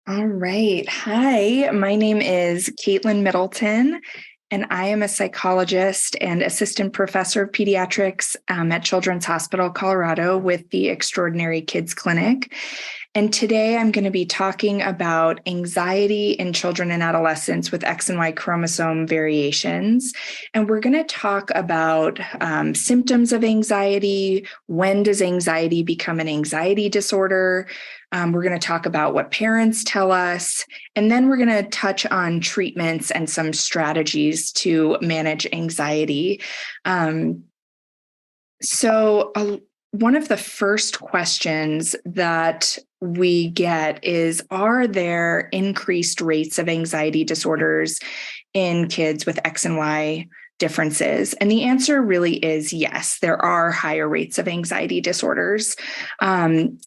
All right. Hi, my name is Caitlin Middleton, and I am a psychologist and assistant professor of pediatrics at Children's Hospital Colorado with the Extraordinary Kids Clinic. And today I'm going to be talking about anxiety in children and adolescents with X and Y chromosome variations. And we're going to talk about symptoms of anxiety. When does anxiety become an anxiety disorder? We're going to talk about what parents tell us, and then we're going to touch on treatments and some strategies to manage anxiety. One of the first questions that we get is, are there increased rates of anxiety disorders in kids with X and Y differences? And the answer really is yes, there are higher rates of anxiety disorders. And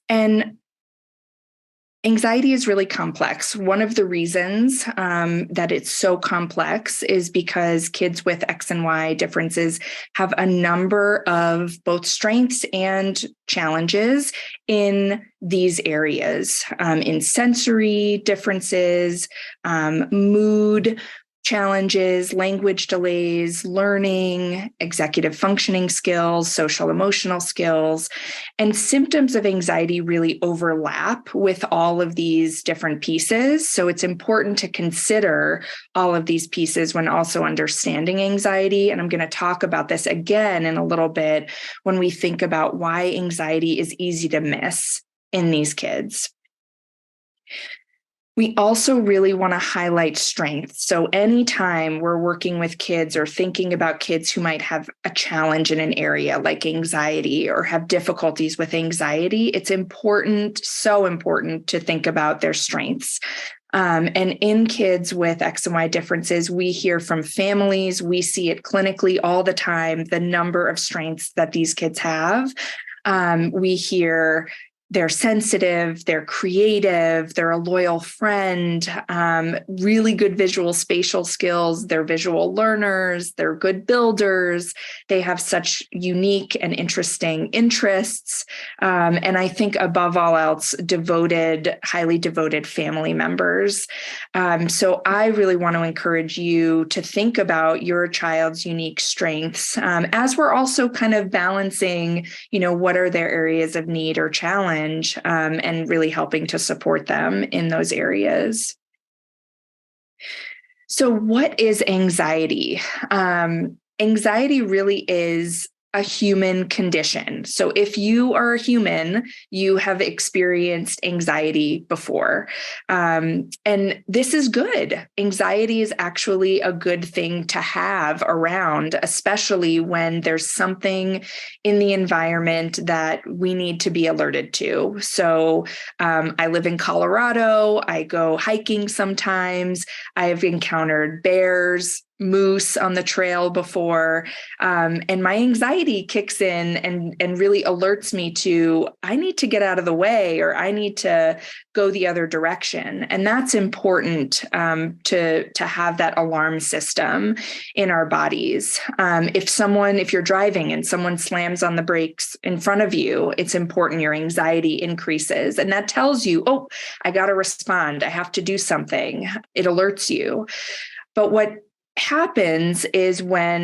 anxiety is really complex. One of the reasons that it's so complex is because kids with X and Y differences have a number of both strengths and challenges in these areas, in sensory differences, mood challenges, language delays, learning, executive functioning skills, social emotional skills, and symptoms of anxiety really overlap with all of these different pieces. So it's important to consider all of these pieces when also understanding anxiety. And I'm going to talk about this again in a little bit when we think about why anxiety is easy to miss in these kids. We also really want to highlight strengths. So anytime we're working with kids or thinking about kids who might have a challenge in an area like anxiety or have difficulties with anxiety, it's important, so important to think about their strengths. And in kids with X and Y differences, we hear from families, we see it clinically all the time, the number of strengths that these kids have. We hear they're sensitive, they're creative, they're a loyal friend, really good visual spatial skills, they're visual learners, they're good builders, they have such unique and interesting interests, and I think above all else, highly devoted family members. So I really want to encourage you to think about your child's unique strengths, as we're also kind of balancing, what are their areas of need or challenge, and really helping to support them in those areas. So what is anxiety? Anxiety really is a human condition. So if you are a human, you have experienced anxiety before. And this is good. Anxiety is actually a good thing to have around, especially when there's something in the environment that we need to be alerted to. So I live in Colorado. I go hiking sometimes. I have encountered bears, moose on the trail before, and my anxiety kicks in and really alerts me to, I need to get out of the way, or I need to go the other direction. And that's important to have that alarm system in our bodies. If you're driving and someone slams on the brakes in front of you, it's important your anxiety increases. And that tells you, oh, I got to respond. I have to do something. It alerts you. But what happens is what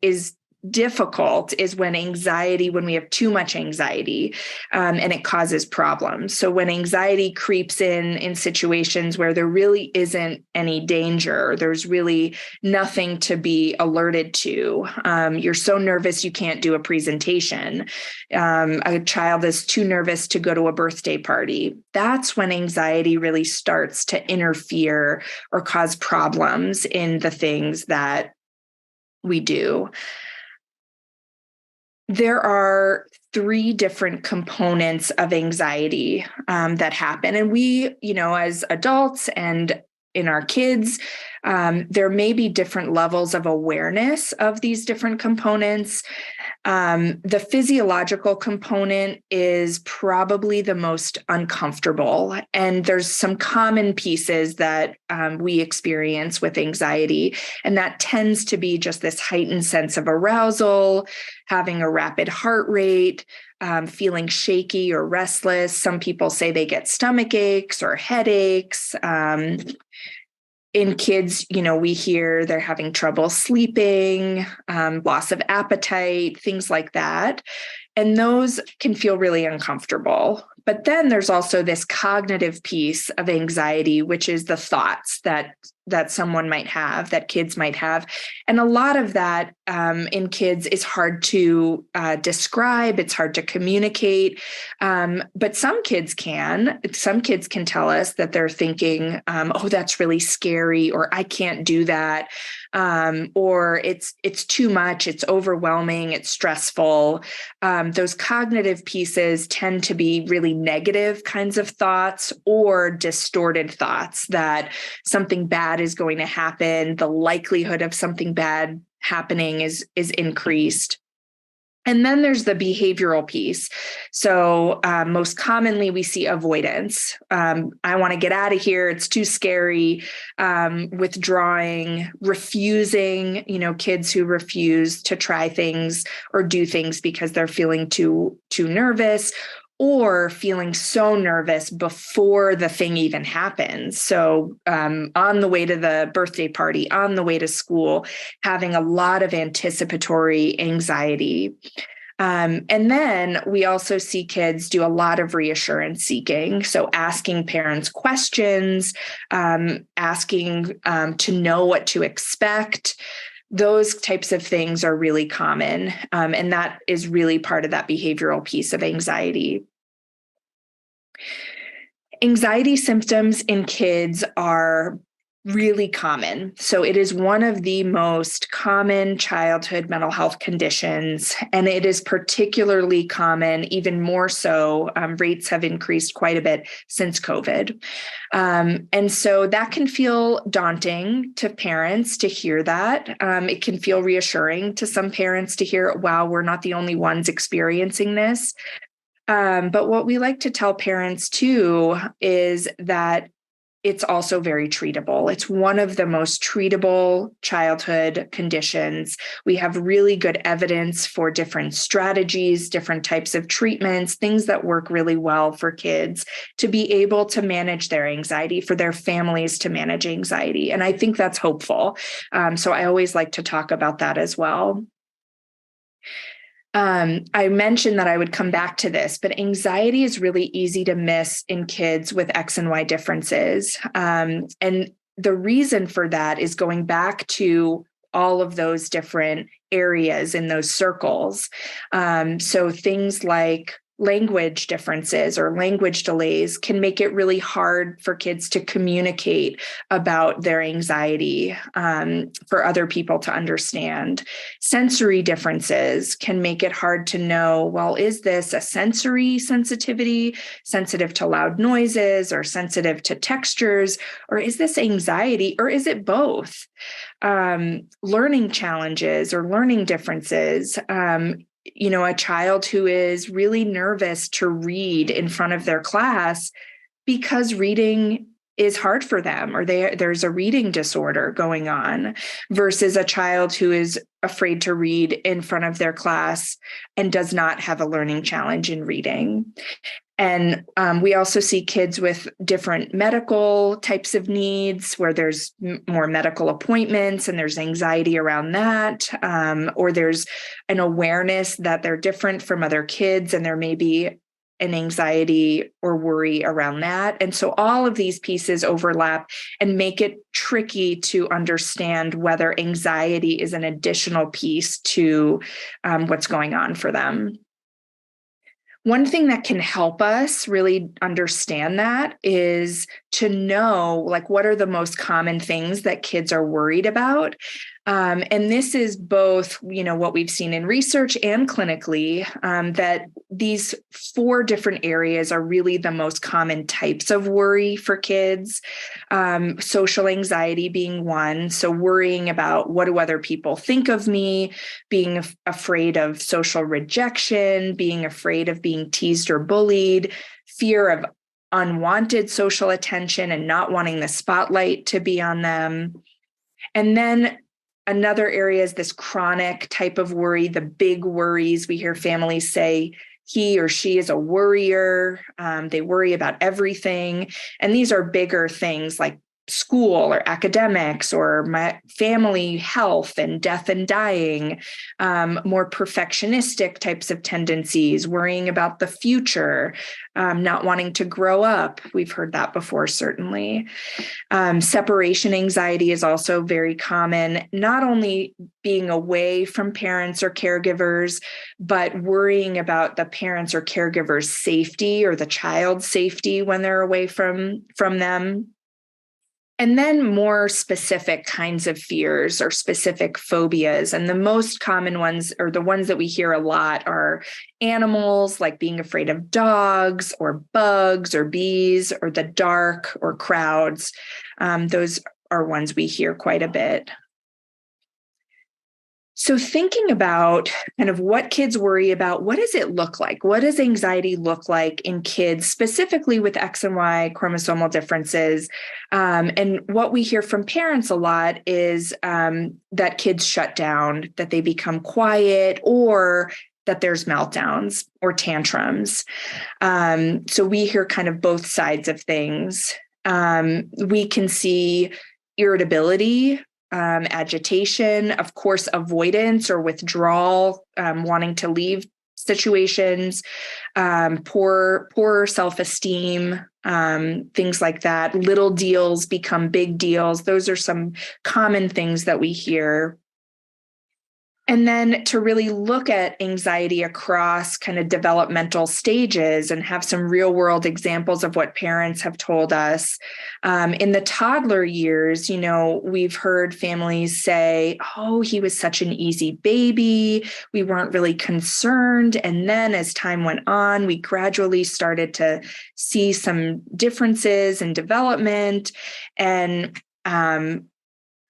is difficult is when we have too much anxiety, and it causes problems. So when anxiety creeps in situations where there really isn't any danger, there's really nothing to be alerted to. You're so nervous you can't do a presentation. A child is too nervous to go to a birthday party. That's when anxiety really starts to interfere or cause problems in the things that we do. There are three different components of anxiety that happen. And we, as adults and in our kids, there may be different levels of awareness of these different components. The physiological component is probably the most uncomfortable. And there's some common pieces that we experience with anxiety. And that tends to be just this heightened sense of arousal, having a rapid heart rate, feeling shaky or restless. Some people say they get stomach aches or headaches. In kids, we hear they're having trouble sleeping, loss of appetite, things like that. And those can feel really uncomfortable. But then there's also this cognitive piece of anxiety, which is the thoughts that someone might have, that kids might have. And a lot of that in kids is hard to describe. It's hard to communicate. But some kids can. Some kids can tell us that they're thinking, oh, that's really scary, or I can't do that. Or it's too much, it's overwhelming, it's stressful. Those cognitive pieces tend to be really negative kinds of thoughts or distorted thoughts that something bad is going to happen. The likelihood of something bad happening is increased. And then there's the behavioral piece. So most commonly we see avoidance. I want to get out of here. It's too scary. Withdrawing, refusing, kids who refuse to try things or do things because they're feeling too nervous, or feeling so nervous before the thing even happens. So on the way to the birthday party, on the way to school, having a lot of anticipatory anxiety. And then we also see kids do a lot of reassurance seeking. So asking parents questions, asking to know what to expect. Those types of things are really common. And that is really part of that behavioral piece of anxiety. Anxiety symptoms in kids are really common. So it is one of the most common childhood mental health conditions, and it is particularly common, even more so. Rates have increased quite a bit since COVID. And so that can feel daunting to parents to hear that. It can feel reassuring to some parents to hear, wow, we're not the only ones experiencing this. But what we like to tell parents too is that it's also very treatable. It's one of the most treatable childhood conditions. We have really good evidence for different strategies, different types of treatments, things that work really well for kids to be able to manage their anxiety, for their families to manage anxiety. And I think that's hopeful. So I always like to talk about that as well. I mentioned that I would come back to this, but anxiety is really easy to miss in kids with X and Y differences. And the reason for that is going back to all of those different areas in those circles. So things like language differences or language delays can make it really hard for kids to communicate about their anxiety for other people to understand. Sensory differences can make it hard to know, well, is this a sensory sensitivity, sensitive to loud noises or sensitive to textures, or is this anxiety, or is it both? Learning challenges or learning differences. A child who is really nervous to read in front of their class because reading is hard for them, or there's a reading disorder going on, versus a child who is afraid to read in front of their class and does not have a learning challenge in reading. And we also see kids with different medical types of needs where there's more medical appointments and there's anxiety around that, or there's an awareness that they're different from other kids and there may be an anxiety or worry around that. And so all of these pieces overlap and make it tricky to understand whether anxiety is an additional piece to what's going on for them. One thing that can help us really understand that is to know, what are the most common things that kids are worried about? And this is both, what we've seen in research and clinically, that these 4 different areas are really the most common types of worry for kids. Social anxiety being one. So worrying about what do other people think of me, being afraid of social rejection, being afraid of being teased or bullied, fear of unwanted social attention and not wanting the spotlight to be on them. And then another area is this chronic type of worry, the big worries. We hear families say he or she is a worrier. They worry about everything. And these are bigger things like school or academics or my family health and death and dying, more perfectionistic types of tendencies, worrying about the future, not wanting to grow up. We've heard that before, certainly. Separation anxiety is also very common, not only being away from parents or caregivers, but worrying about the parents or caregivers' safety or the child's safety when they're away from them. And then more specific kinds of fears or specific phobias. And the most common ones, or the ones that we hear a lot, are animals, like being afraid of dogs or bugs or bees or the dark or crowds. Those are ones we hear quite a bit. So thinking about kind of what kids worry about, what does it look like? What does anxiety look like in kids, specifically with X and Y chromosomal differences? And what we hear from parents a lot is that kids shut down, that they become quiet, or that there's meltdowns or tantrums. So we hear kind of both sides of things. We can see irritability, agitation, of course, avoidance or withdrawal, wanting to leave situations, poor self-esteem, things like that. Little deals become big deals. Those are some common things that we hear. And then to really look at anxiety across kind of developmental stages and have some real world examples of what parents have told us. In the toddler years, we've heard families say, oh, he was such an easy baby. We weren't really concerned. And then as time went on, we gradually started to see some differences in development and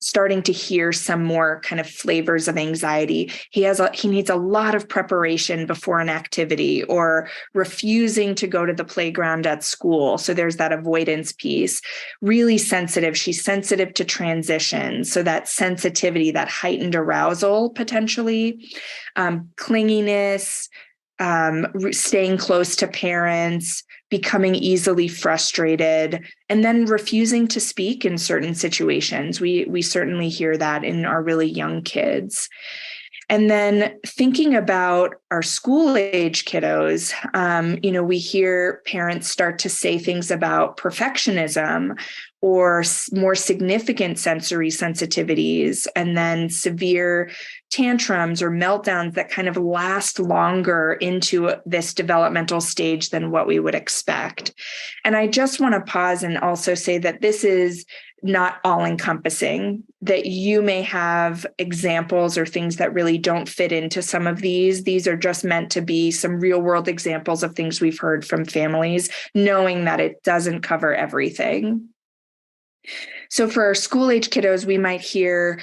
starting to hear some more kind of flavors of anxiety. He needs a lot of preparation before an activity, or refusing to go to the playground at school. So there's that avoidance piece. Really sensitive. She's sensitive to transition. So that sensitivity, that heightened arousal potentially, clinginess, staying close to parents, becoming easily frustrated, and then refusing to speak in certain situations. We certainly hear that in our really young kids. And then thinking about our school age kiddos, we hear parents start to say things about perfectionism or more significant sensory sensitivities, and then severe tantrums or meltdowns that kind of last longer into this developmental stage than what we would expect. And I just want to pause and also say that this is not all encompassing, that you may have examples or things that really don't fit into some of these. These are just meant to be some real world examples of things we've heard from families, knowing that it doesn't cover everything. So for our school age kiddos, we might hear,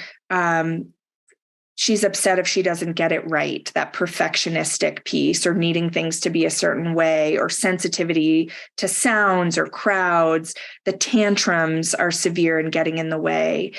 she's upset if she doesn't get it right, that perfectionistic piece, or needing things to be a certain way, or sensitivity to sounds or crowds. The tantrums are severe and getting in the way,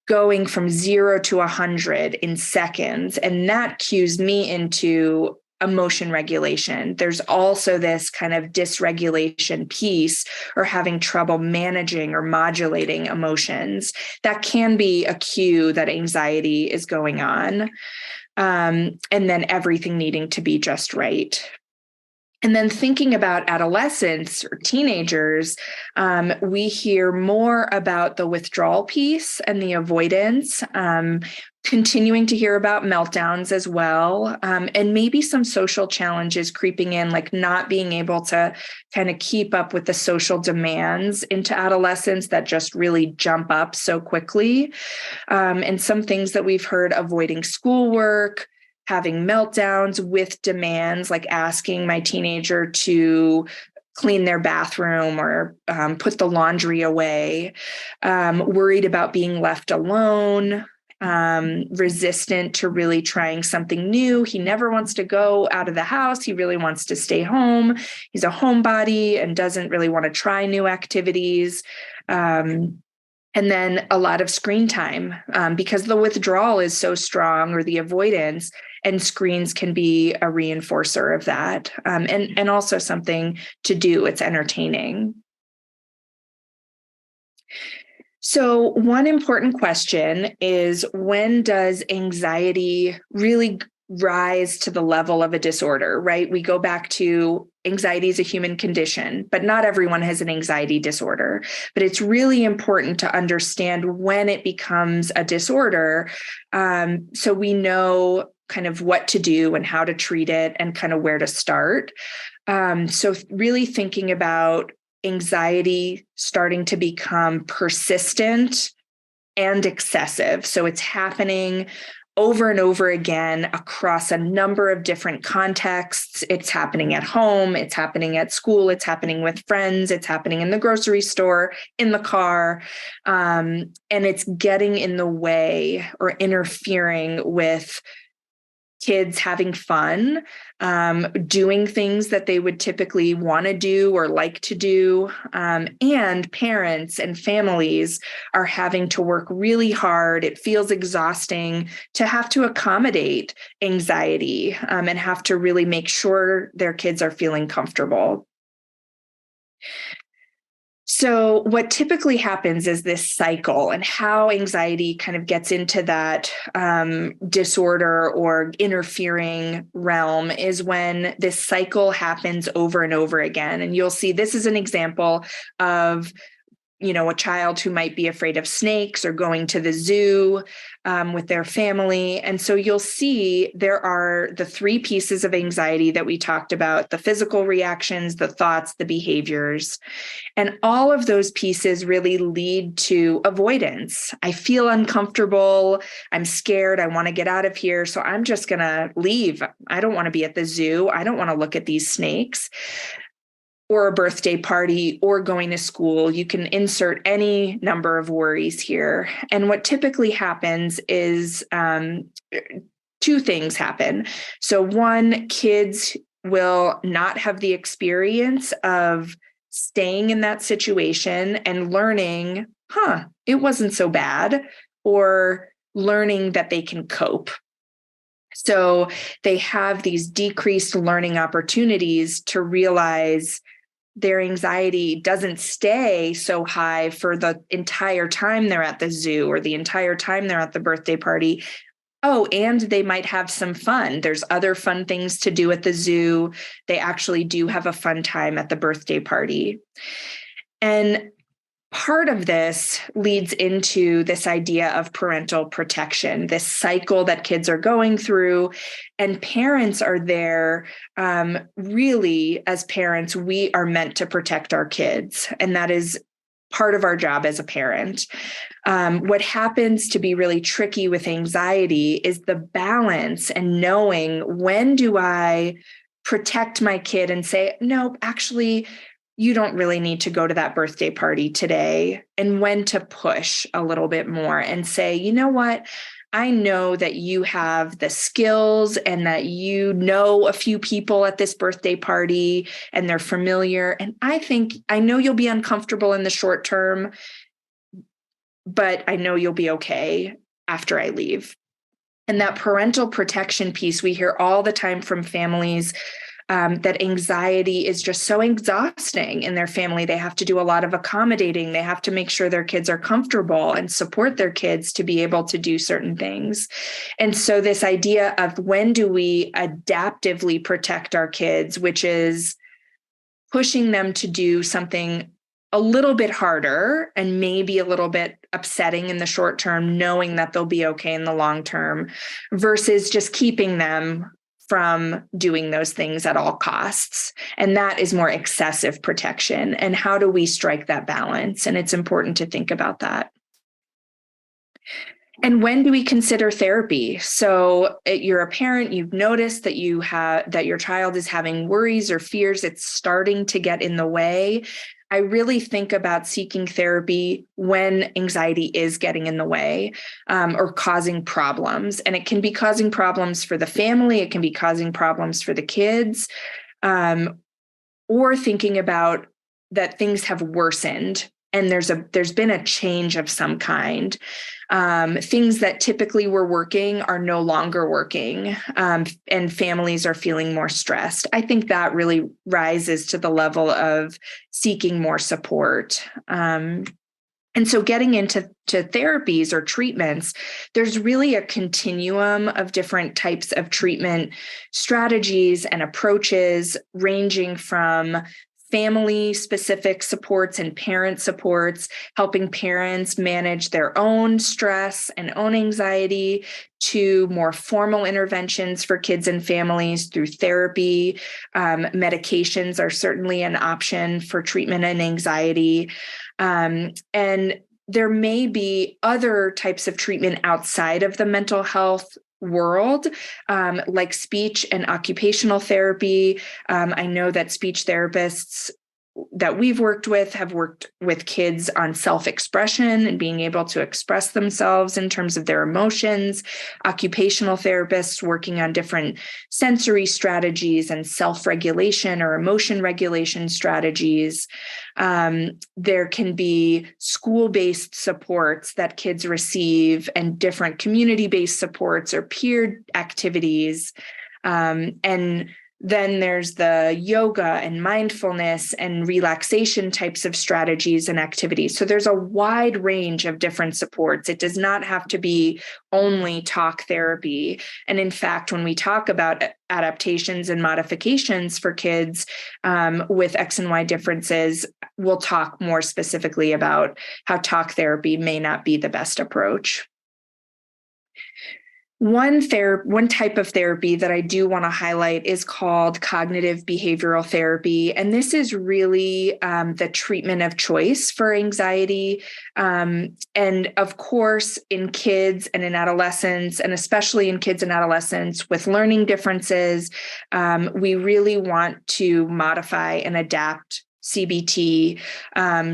going from 0 to 100 in seconds. And that cues me into emotion regulation. There's also this kind of dysregulation piece, or having trouble managing or modulating emotions. That can be a cue that anxiety is going on. And then everything needing to be just right. And then thinking about adolescents or teenagers, we hear more about the withdrawal piece and the avoidance, continuing to hear about meltdowns as well, and maybe some social challenges creeping in, like not being able to kind of keep up with the social demands into adolescence that just really jump up so quickly. And some things that we've heard: avoiding schoolwork, having meltdowns with demands, like asking my teenager to clean their bathroom or put the laundry away, worried about being left alone, resistant to really trying something new. He never wants to go out of the house. He really wants to stay home. He's a homebody and doesn't really want to try new activities. And then a lot of screen time, because the withdrawal is so strong, or the avoidance, and screens can be a reinforcer of that. And also something to do. It's entertaining. So one important question is, when does anxiety really rise to the level of a disorder, right? We go back to anxiety is a human condition, but not everyone has an anxiety disorder. But it's really important to understand when it becomes a disorder, so we know kind of what to do and how to treat it and kind of where to start. So really thinking about anxiety starting to become persistent and excessive. So it's happening over and over again across a number of different contexts. It's happening at home, it's happening at school, it's happening with friends, it's happening in the grocery store, in the car, and it's getting in the way or interfering with kids having fun, doing things that they would typically want to do or like to do. And parents and families are having to work really hard. It feels exhausting to have to accommodate anxiety, and have to really make sure their kids are feeling comfortable. So what typically happens is this cycle, and how anxiety kind of gets into that disorder or interfering realm is when this cycle happens over and over again. And you'll see this is an example of a child who might be afraid of snakes or going to the zoo with their family. And so you'll see there are the three pieces of anxiety that we talked about: the physical reactions, the thoughts, the behaviors. And all of those pieces really lead to avoidance. I feel uncomfortable. I'm scared. I want to get out of here. So I'm just going to leave. I don't want to be at the zoo. I don't want to look at these snakes. Or a birthday party, or going to school. You can insert any number of worries here. And what typically happens is two things happen. So one, kids will not have the experience of staying in that situation and learning, it wasn't so bad, or learning that they can cope. So they have these decreased learning opportunities to realize their anxiety doesn't stay so high for the entire time they're at the zoo or the entire time they're at the birthday party. Oh, and they might have some fun. There's other fun things to do at the zoo. They actually do have a fun time at the birthday party. And part of this leads into this idea of parental protection, this cycle that kids are going through. And parents are there. Really, as parents, we are meant to protect our kids. And that is part of our job as a parent. What happens to be really tricky with anxiety is the balance and knowing, when do I protect my kid and say, no, actually, you don't really need to go to that birthday party today, and when to push a little bit more and say, you know what? I know that you have the skills and that you know a few people at this birthday party and they're familiar. And I know you'll be uncomfortable in the short term, but I know you'll be okay after I leave. And that parental protection piece, we hear all the time from families, that anxiety is just so exhausting in their family. They have to do a lot of accommodating. They have to make sure their kids are comfortable and support their kids to be able to do certain things. And so this idea of, when do we adaptively protect our kids, which is pushing them to do something a little bit harder and maybe a little bit upsetting in the short term, knowing that they'll be okay in the long term, versus just keeping them from doing those things at all costs. And that is more excessive protection. And how do we strike that balance? And it's important to think about that. And when do we consider therapy? So you're a parent, you've noticed that that your child is having worries or fears, it's starting to get in the way. I really think about seeking therapy when anxiety is getting in the way, or causing problems. And it can be causing problems for the family, it can be causing problems for the kids, or thinking about that things have worsened and there's been a change of some kind. Things that typically were working are no longer working, and families are feeling more stressed. I think that really rises to the level of seeking more support. And so getting into therapies or treatments, there's really a continuum of different types of treatment strategies and approaches, ranging from family-specific supports and parent supports, helping parents manage their own stress and own anxiety, to more formal interventions for kids and families through therapy. Medications are certainly an option for treatment and anxiety. And there may be other types of treatment outside of the mental health world, like speech and occupational therapy. I know that speech therapists that we've worked with have worked with kids on self-expression and being able to express themselves in terms of their emotions. Occupational therapists working on different sensory strategies and self-regulation or emotion regulation strategies. There can be school-based supports that kids receive and different community-based supports or peer activities. And then there's the yoga and mindfulness and relaxation types of strategies and activities. So there's a wide range of different supports. It does not have to be only talk therapy. And in fact, when we talk about adaptations and modifications for kids with X and Y differences, we'll talk more specifically about how talk therapy may not be the best approach. One type of therapy that I do want to highlight is called cognitive behavioral therapy. And this is really the treatment of choice for anxiety. And of course, in kids and in adolescents, and especially in kids and adolescents with learning differences, we really want to modify and adapt CBT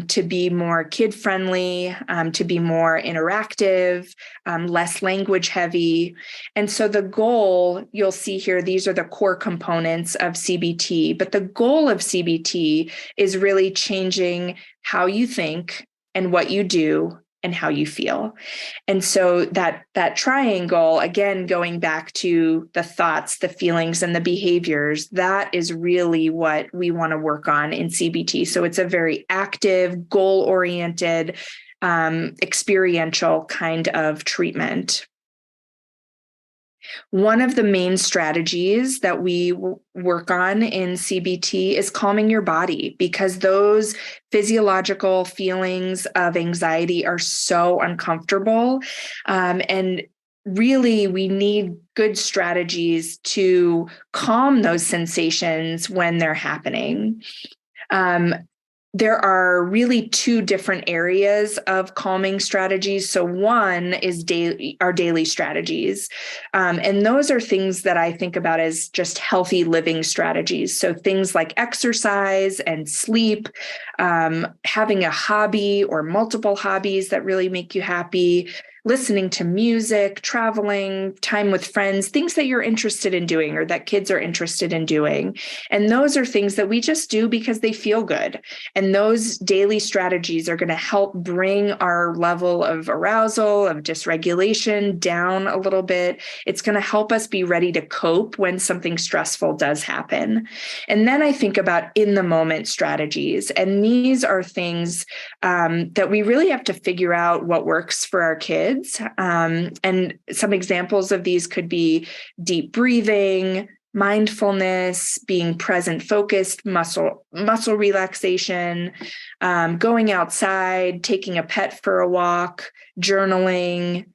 to be more kid-friendly, to be more interactive, less language heavy. And so the goal, you'll see here, these are the core components of CBT, but the goal of CBT is really changing how you think and what you do and how you feel. And so that triangle, again, going back to the thoughts, the feelings, and the behaviors, that is really what we want to work on in CBT. So it's a very active, goal-oriented, experiential kind of treatment. One of the main strategies that we work on in CBT is calming your body, because those physiological feelings of anxiety are so uncomfortable. And really, we need good strategies to calm those sensations when they're happening. There are really two different areas of calming strategies. So one is our daily strategies. And those are things that I think about as just healthy living strategies. So things like exercise and sleep, having a hobby or multiple hobbies that really make you happy, listening to music, traveling, time with friends, things that you're interested in doing or that kids are interested in doing. And those are things that we just do because they feel good. And those daily strategies are going to help bring our level of arousal, of dysregulation down a little bit. It's going to help us be ready to cope when something stressful does happen. And then I think about in the moment strategies. And these are things that we really have to figure out what works for our kids. And some examples of these could be deep breathing, mindfulness, being present, focused, muscle relaxation, going outside, taking a pet for a walk, journaling,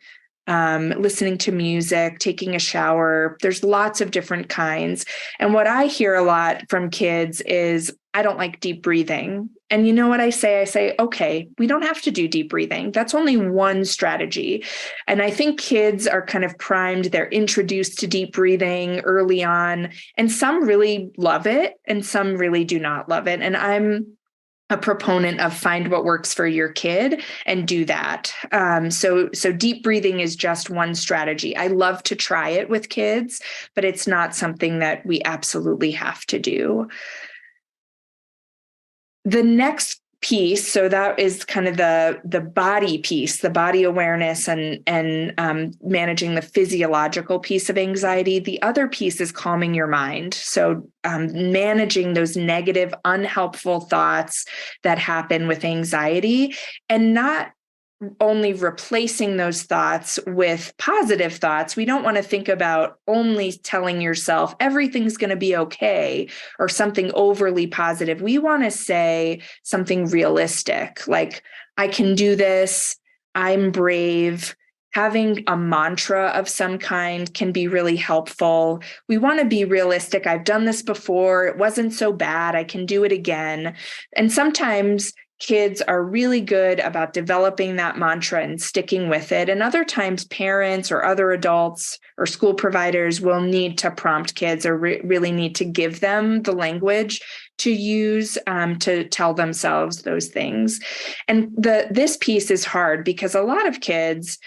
listening to music, taking a shower. There's lots of different kinds. And what I hear a lot from kids is, I don't like deep breathing. And you know what I say? I say, okay, we don't have to do deep breathing. That's only one strategy. And I think kids are kind of primed. They're introduced to deep breathing early on, and some really love it and some really do not love it. And I'm a proponent of find what works for your kid and do that. So deep breathing is just one strategy. I love to try it with kids, but it's not something that we absolutely have to do. The next piece, so that is kind of the body piece, the body awareness and managing the physiological piece of anxiety. The other piece is calming your mind. So managing those negative, unhelpful thoughts that happen with anxiety, and not only replacing those thoughts with positive thoughts. We don't want to think about only telling yourself everything's going to be okay or something overly positive. We want to say something realistic, like, I can do this, I'm brave. Having a mantra of some kind can be really helpful. We want to be realistic. I've done this before. It wasn't so bad. I can do it again. And sometimes kids are really good about developing that mantra and sticking with it. And other times, parents or other adults or school providers will need to prompt kids or really need to give them the language to use to tell themselves those things. And this piece is hard because a lot of kids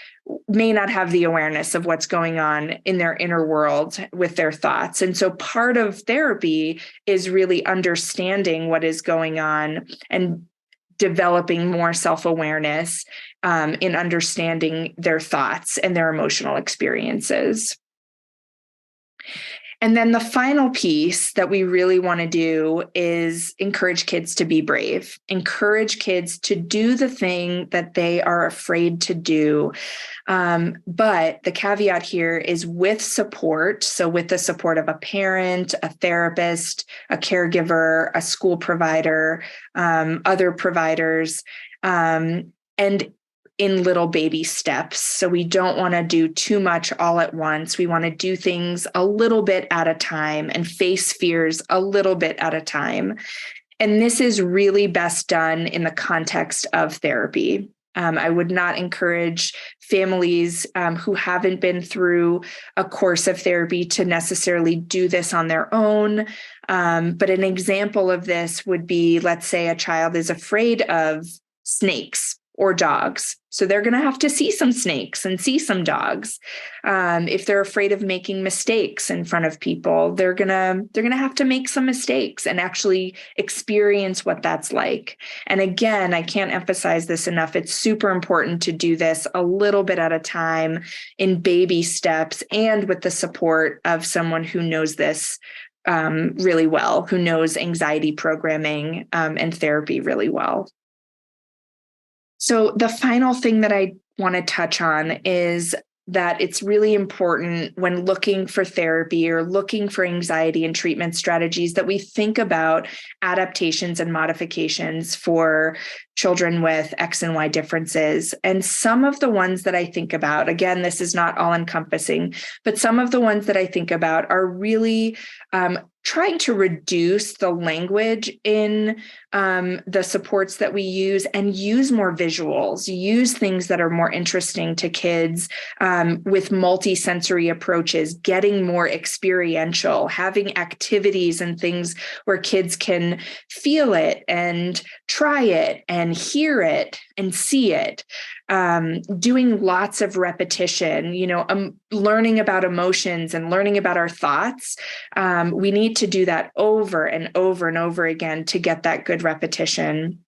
may not have the awareness of what's going on in their inner world with their thoughts. And so part of therapy is really understanding what is going on and developing more self-awareness in understanding their thoughts and their emotional experiences. And then the final piece that we really want to do is encourage kids to be brave, encourage kids to do the thing that they are afraid to do. But the caveat here is with support. So with the support of a parent, a therapist, a caregiver, a school provider, other providers, and in little baby steps. So we don't want to do too much all at once. We want to do things a little bit at a time and face fears a little bit at a time. And this is really best done in the context of therapy. I would not encourage families who haven't been through a course of therapy to necessarily do this on their own. But an example of this would be, let's say a child is afraid of snakes or dogs. So they're going to have to see some snakes and see some dogs. If they're afraid of making mistakes in front of people, they're going to have to make some mistakes and actually experience what that's like. And again, I can't emphasize this enough. It's super important to do this a little bit at a time in baby steps and with the support of someone who knows this really well, who knows anxiety programming and therapy really well. So the final thing that I want to touch on is that it's really important when looking for therapy or looking for anxiety and treatment strategies that we think about adaptations and modifications for children with X and Y differences. And some of the ones that I think about, again, this is not all encompassing, but some of the ones that I think about are really trying to reduce the language in the supports that we use and use more visuals, use things that are more interesting to kids with multi-sensory approaches, getting more experiential, having activities and things where kids can feel it and try it and hear it and see it. Doing lots of repetition, learning about emotions and learning about our thoughts. We need to do that over and over and over again to get that good repetition.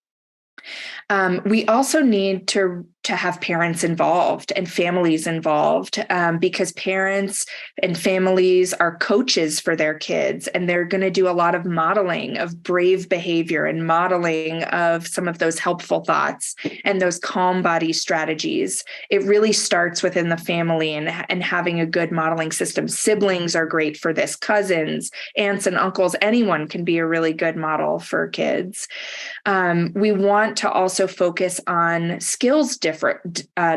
We also need to to have parents involved and families involved, because parents and families are coaches for their kids, and they're going to do a lot of modeling of brave behavior and modeling of some of those helpful thoughts and those calm body strategies. It really starts within the family and having a good modeling system. Siblings are great for this. Cousins, aunts and uncles, anyone can be a really good model for kids. We want to also focus on skills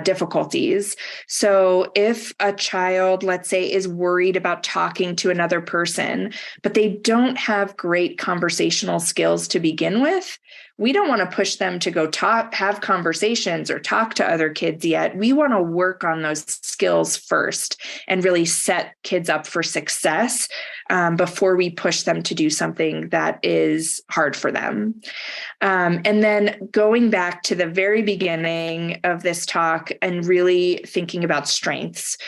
difficulties. So if a child, let's say, is worried about talking to another person, but they don't have great conversational skills to begin with, we don't want to push them to go have conversations or talk to other kids yet. We want to work on those skills first and really set kids up for success before we push them to do something that is hard for them. And then going back to the very beginning of this talk and really thinking about strengths.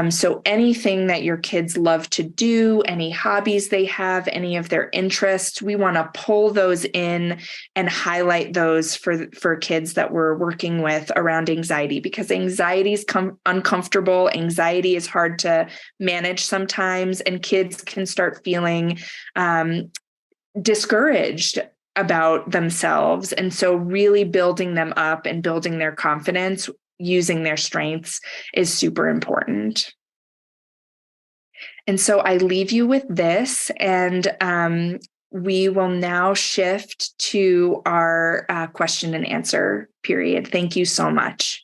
So anything that your kids love to do, any hobbies they have, any of their interests, we want to pull those in and highlight those for kids that we're working with around anxiety, because anxiety is uncomfortable. Anxiety is hard to manage sometimes, and kids can start feeling discouraged about themselves. And so really building them up and building their confidence using their strengths is super important. And so I leave you with this, and we will now shift to our question and answer period. Thank you so much.